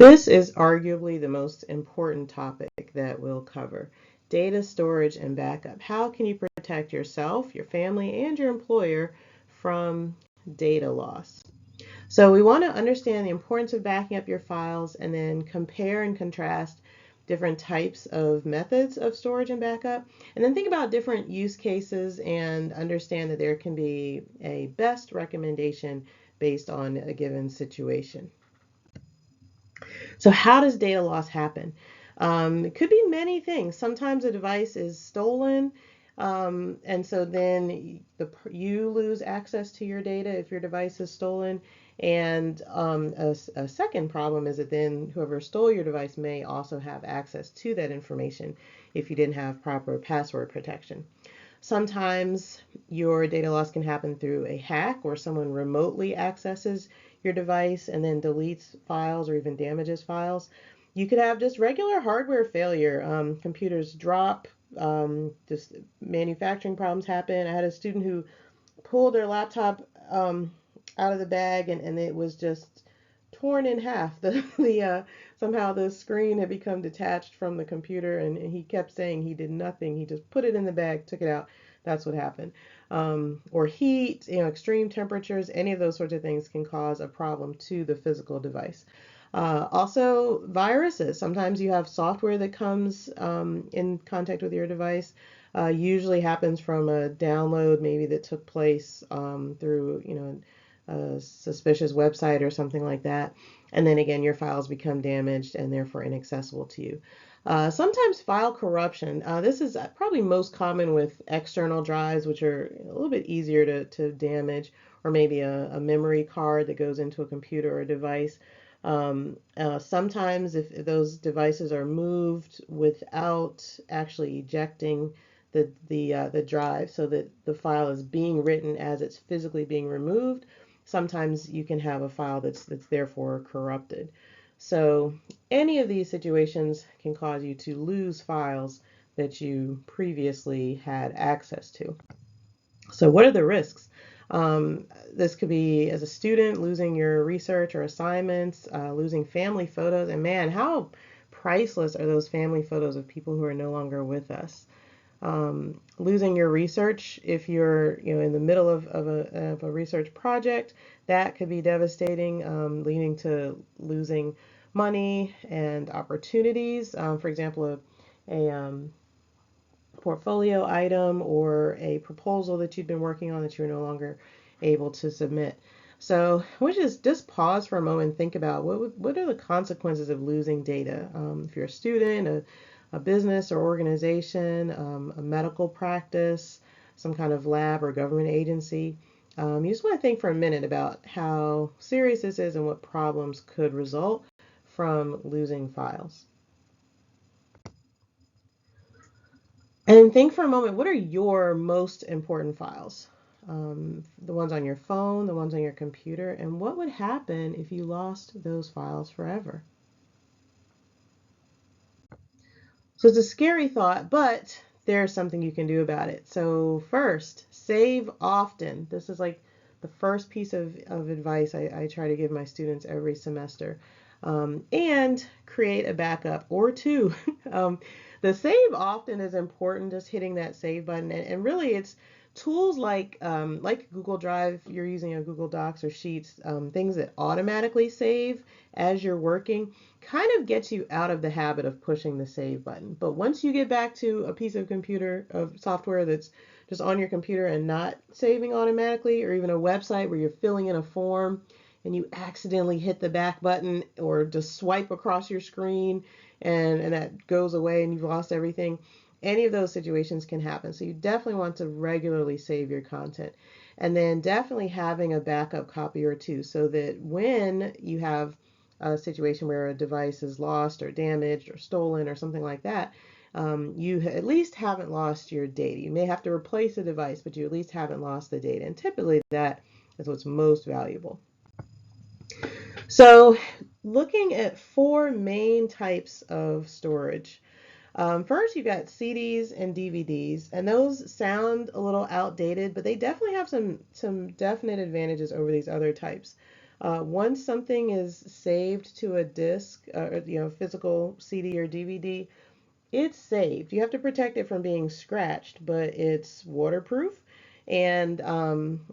This is arguably the most important topic that we'll cover: data storage and backup. How can you protect yourself, your family, and your employer from data loss? So we want to understand the importance of backing up your files and then compare and contrast different types of methods of storage and backup, and then think about different use cases and understand that there can be a best recommendation based on a given situation. So how does data loss happen? It could be many things. Sometimes a device is stolen, and so then you lose access to your data if your device is stolen. And a second problem is that then whoever stole your device may also have access to that information if you didn't have proper password protection. Sometimes your data loss can happen through a hack where someone remotely accesses your device and then deletes files or even damages files. You could have just regular hardware failure. Computers drop, just manufacturing problems happen. I had a student who pulled their laptop out of the bag, and it was just torn in half. Somehow the screen had become detached from the computer, and he kept saying he did nothing. He just put it in the bag, took it out. That's what happened. Or heat, extreme temperatures, any of those sorts of things can cause a problem to the physical device. Also, viruses. Sometimes you have software that comes in contact with your device. Usually happens from a download maybe that took place through, a suspicious website or something like that. And then again, your files become damaged and therefore inaccessible to you. Sometimes file corruption. This is probably most common with external drives, which are a little bit easier to damage, or maybe a memory card that goes into a computer or a device. Sometimes if those devices are moved without actually ejecting the drive so that the file is being written as it's physically being removed, sometimes you can have a file that's therefore corrupted. So any of these situations can cause you to lose files that you previously had access to. So what are the risks? This could be, as a student, losing your research or assignments, losing family photos, and man, how priceless are those family photos of people who are no longer with us. Losing your research if you're in the middle of a research project, that could be devastating, leading to losing money and opportunities. For example, a portfolio item or a proposal that you've been working on that you're no longer able to submit. So we just pause for a moment and think about what are the consequences of losing data. If you're a student, a business or organization, a medical practice, some kind of lab or government agency. You just want to think for a minute about how serious this is and what problems could result from losing files. And think for a moment, what are your most important files? The ones on your phone, the ones on your computer, and what would happen if you lost those files forever? So it's a scary thought, but there's something you can do about it. So first, save often. This is like the first piece of advice I try to give my students every semester. And create a backup or two. The save often is important, just hitting that save button. And really it's tools like Google Drive, you're using a Google Docs or Sheets, things that automatically save as you're working, kind of gets you out of the habit of pushing the save button. But once you get back to a piece of computer of software that's just on your computer and not saving automatically, or even a website where you're filling in a form and you accidentally hit the back button or just swipe across your screen and that goes away and you've lost everything, any of those situations can happen. So you definitely want to regularly save your content. And then definitely having a backup copy or two so that when you have a situation where a device is lost or damaged or stolen or something like that, you at least haven't lost your data. You may have to replace a device, but you at least haven't lost the data. And typically that is what's most valuable. So looking at four main types of storage. First, you've got CDs and DVDs, and those sound a little outdated, but they definitely have some definite advantages over these other types. Once something is saved to a disk, physical CD or DVD, it's saved. You have to protect it from being scratched, but it's waterproof. And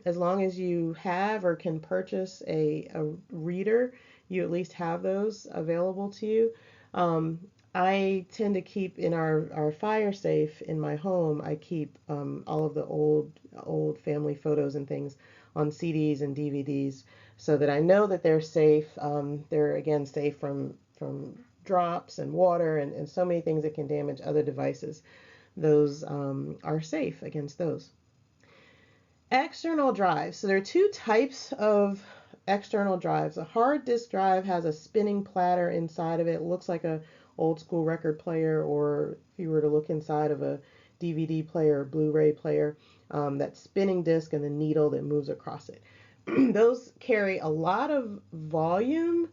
as long as you have or can purchase a reader, you at least have those available to you. Um, I tend to keep in our fire safe in my home, I keep all of the old family photos and things on CDs and DVDs so that I know that they're safe. They're again safe from drops and water and so many things that can damage other devices. Those are safe against those. External drives. So there are two types of external drives. A hard disk drive has a spinning platter inside of it. It looks like a old school record player, or if you were to look inside of a DVD player or Blu-ray player, that spinning disc and the needle that moves across it. Those carry a lot of volume,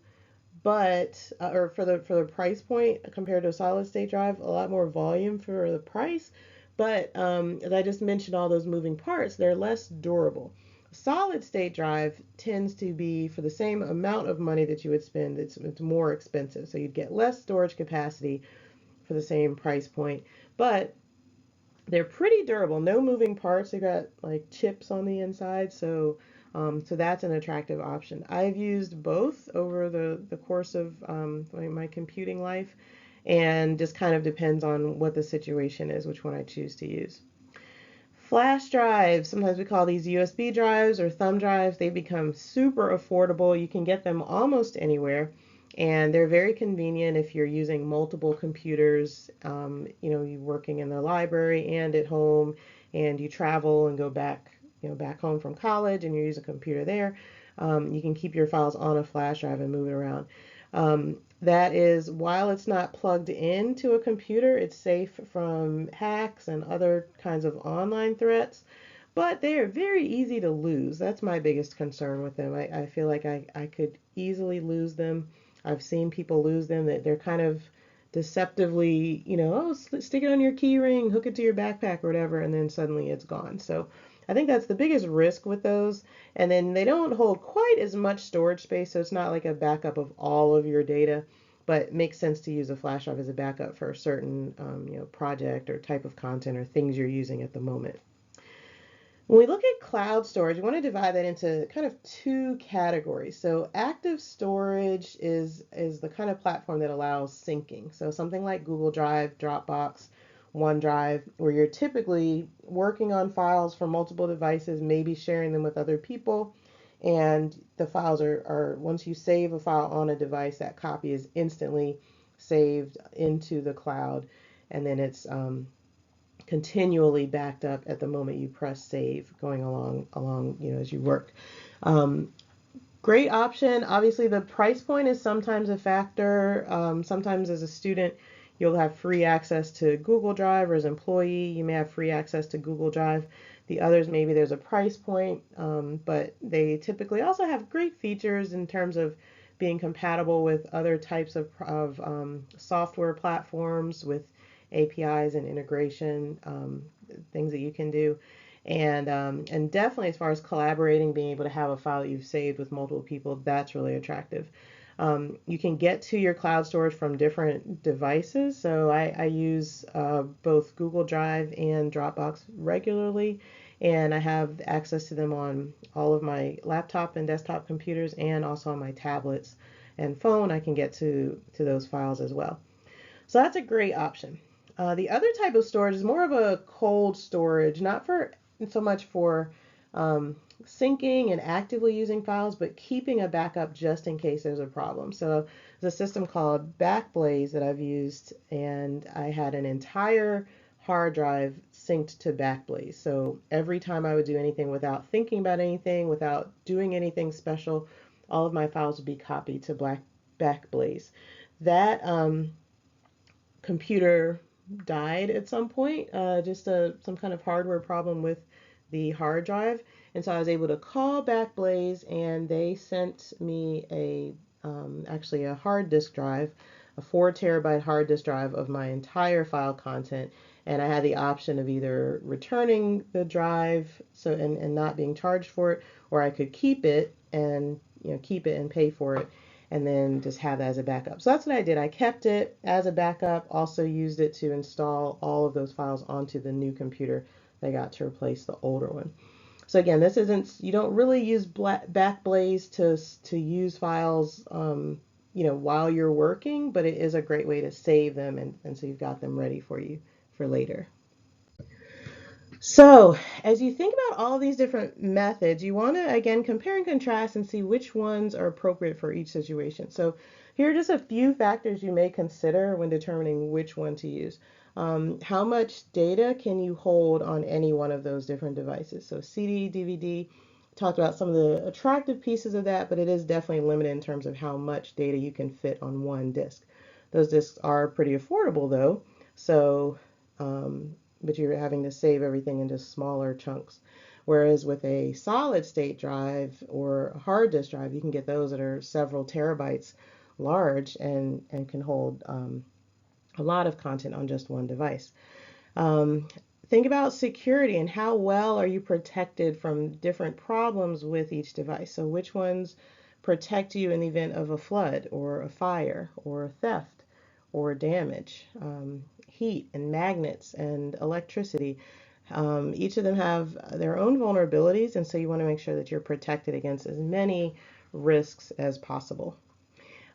but or for the price point compared to a solid state drive, a lot more volume for the price. But as I just mentioned, all those moving parts, they're less durable. Solid state drive tends to be for the same amount of money that you would spend, it's more expensive. So you'd get less storage capacity for the same price point, but they're pretty durable. No moving parts. They got like chips on the inside, so that's an attractive option. I've used both over the course of my computing life, and just kind of depends on what the situation is, which one I choose to use. Flash drives, sometimes we call these USB drives or thumb drives. They become super affordable. You can get them almost anywhere, and they're very convenient if you're using multiple computers. You're working in the library and at home, and you travel and go back home from college, and you use a computer there. You can keep your files on a flash drive and move it around. That is, while it's not plugged into a computer, it's safe from hacks and other kinds of online threats, but they are very easy to lose. That's my biggest concern with them. I feel like I could easily lose them. I've seen people lose them, that they're kind of deceptively, oh, stick it on your key ring, hook it to your backpack or whatever, and then suddenly it's gone. So I think that's the biggest risk with those. And then they don't hold quite as much storage space, so it's not like a backup of all of your data, but it makes sense to use a flash drive as a backup for a certain project or type of content or things you're using at the moment. When we look at cloud storage, we want to divide that into kind of two categories. So active storage is the kind of platform that allows syncing. So something like Google Drive, Dropbox, OneDrive, where you're typically working on files from multiple devices, maybe sharing them with other people. And the files are once you save a file on a device, that copy is instantly saved into the cloud. And then it's continually backed up at the moment you press save, going along as you work. Um, Great option. Obviously, the price point is sometimes a factor. Sometimes as a student, you'll have free access to Google Drive, or as an employee, you may have free access to Google Drive. The others, maybe there's a price point, but they typically also have great features in terms of being compatible with other types of software platforms with APIs and integration, things that you can do. And definitely as far as collaborating, being able to have a file that you've saved with multiple people, that's really attractive. You can get to your cloud storage from different devices. So I use both Google Drive and Dropbox regularly, and I have access to them on all of my laptop and desktop computers, and also on my tablets and phone. I can get to those files as well. So that's a great option. The other type of storage is more of a cold storage, not so much for syncing and actively using files, but keeping a backup just in case there's a problem. So there's a system called Backblaze that I've used, and I had an entire hard drive synced to Backblaze. So every time I would do anything without thinking about anything, without doing anything special, all of my files would be copied to Backblaze. That computer died at some point, just some kind of hardware problem with the hard drive. And so I was able to call Backblaze, and they sent me actually a hard disk drive, a 4 terabyte hard disk drive of my entire file content. And I had the option of either returning the drive and not being charged for it, or I could keep it and keep it and pay for it, and then just have that as a backup. So that's what I did. I kept it as a backup, also used it to install all of those files onto the new computer that I got to replace the older one. So again, this isn't, you don't really use Backblaze to use files, while you're working, but it is a great way to save them, and so you've got them ready for you for later. So as you think about all these different methods, you want to, again, compare and contrast and see which ones are appropriate for each situation. So here are just a few factors you may consider when determining which one to use. How much data can you hold on any one of those different devices? So CD, DVD, talked about some of the attractive pieces of that, but it is definitely limited in terms of how much data you can fit on one disk. Those disks are pretty affordable though, so but you're having to save everything into smaller chunks. Whereas with a solid state drive or a hard disk drive, you can get those that are several terabytes large and can hold a lot of content on just one device. Think about security and how well are you protected from different problems with each device. So which ones protect you in the event of a flood or a fire or theft or damage, heat and magnets and electricity. Each of them have their own vulnerabilities, and so you want to make sure that you're protected against as many risks as possible.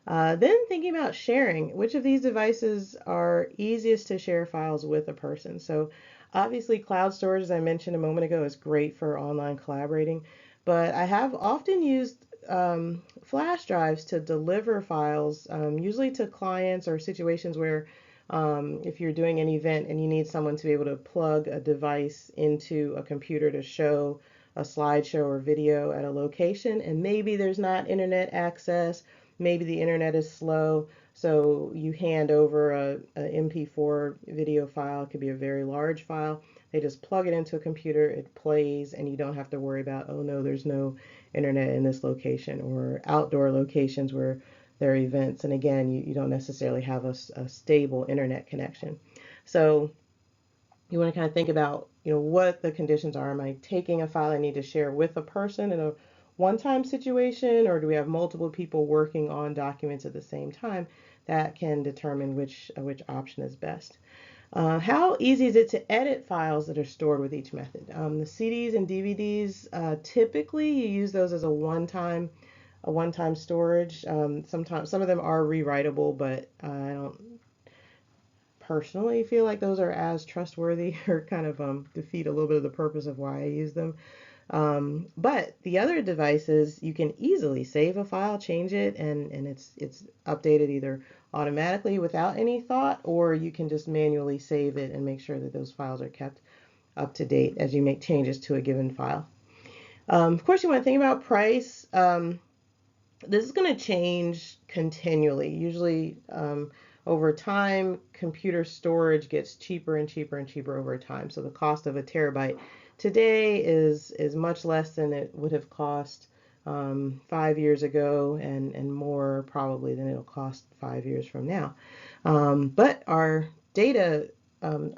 Then thinking about sharing, which of these devices are easiest to share files with a person? So obviously cloud storage, as I mentioned a moment ago, is great for online collaborating, but I have often used flash drives to deliver files, usually to clients or situations where if you're doing an event and you need someone to be able to plug a device into a computer to show a slideshow or video at a location, and maybe there's not internet access, maybe the internet is slow, so you hand over a MP4 video file. It could be a very large file. They just plug it into a computer, it plays, and you don't have to worry about, oh no, there's no internet in this location, or outdoor locations where there are events. And again, you don't necessarily have a stable internet connection. So you want to kind of think about, what the conditions are. Am I taking a file I need to share with a person in a one-time situation, or do we have multiple people working on documents at the same time? That can determine which option is best. How easy is it to edit files that are stored with each method? The CDs and DVDs, typically you use those as a one-time storage. Sometimes some of them are rewritable, but I don't personally feel like those are as trustworthy, or kind of defeat a little bit of the purpose of why I use them. But the other devices, you can easily save a file, change it, and it's updated either automatically without any thought, or you can just manually save it and make sure that those files are kept up to date as you make changes to a given file. Of course, you want to think about price. This is going to change continually. Usually, over time, computer storage gets cheaper and cheaper and cheaper over time. So the cost of a terabyte today is much less than it would have cost 5 years ago, and more probably than it'll cost 5 years from now. But our data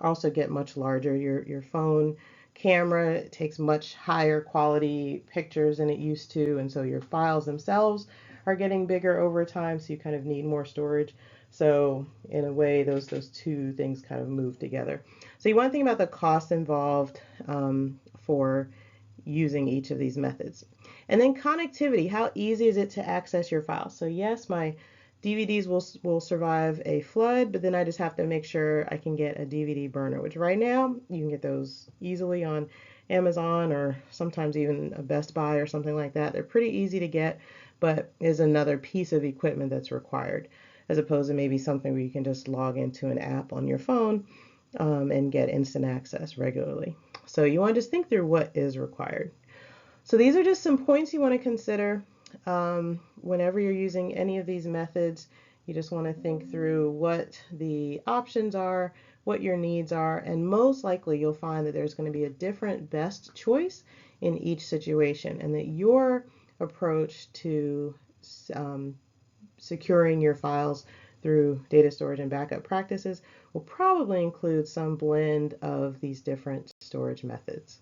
also get much larger. Your phone camera takes much higher quality pictures than it used to, and so your files themselves are getting bigger over time, so you kind of need more storage. So in a way, those two things kind of move together. So you want to think about the cost involved for using each of these methods. And then connectivity, how easy is it to access your files? So yes, my DVDs will survive a flood, but then I just have to make sure I can get a DVD burner, which right now you can get those easily on Amazon, or sometimes even a Best Buy or something like that. They're pretty easy to get, but is another piece of equipment that's required, as opposed to maybe something where you can just log into an app on your phone and get instant access regularly. So you want to just think through what is required. So these are just some points you want to consider whenever you're using any of these methods. You just want to think through what the options are, what your needs are, and most likely you'll find that there's going to be a different best choice in each situation, and that your approach to securing your files through data storage and backup practices will probably include some blend of these different storage methods.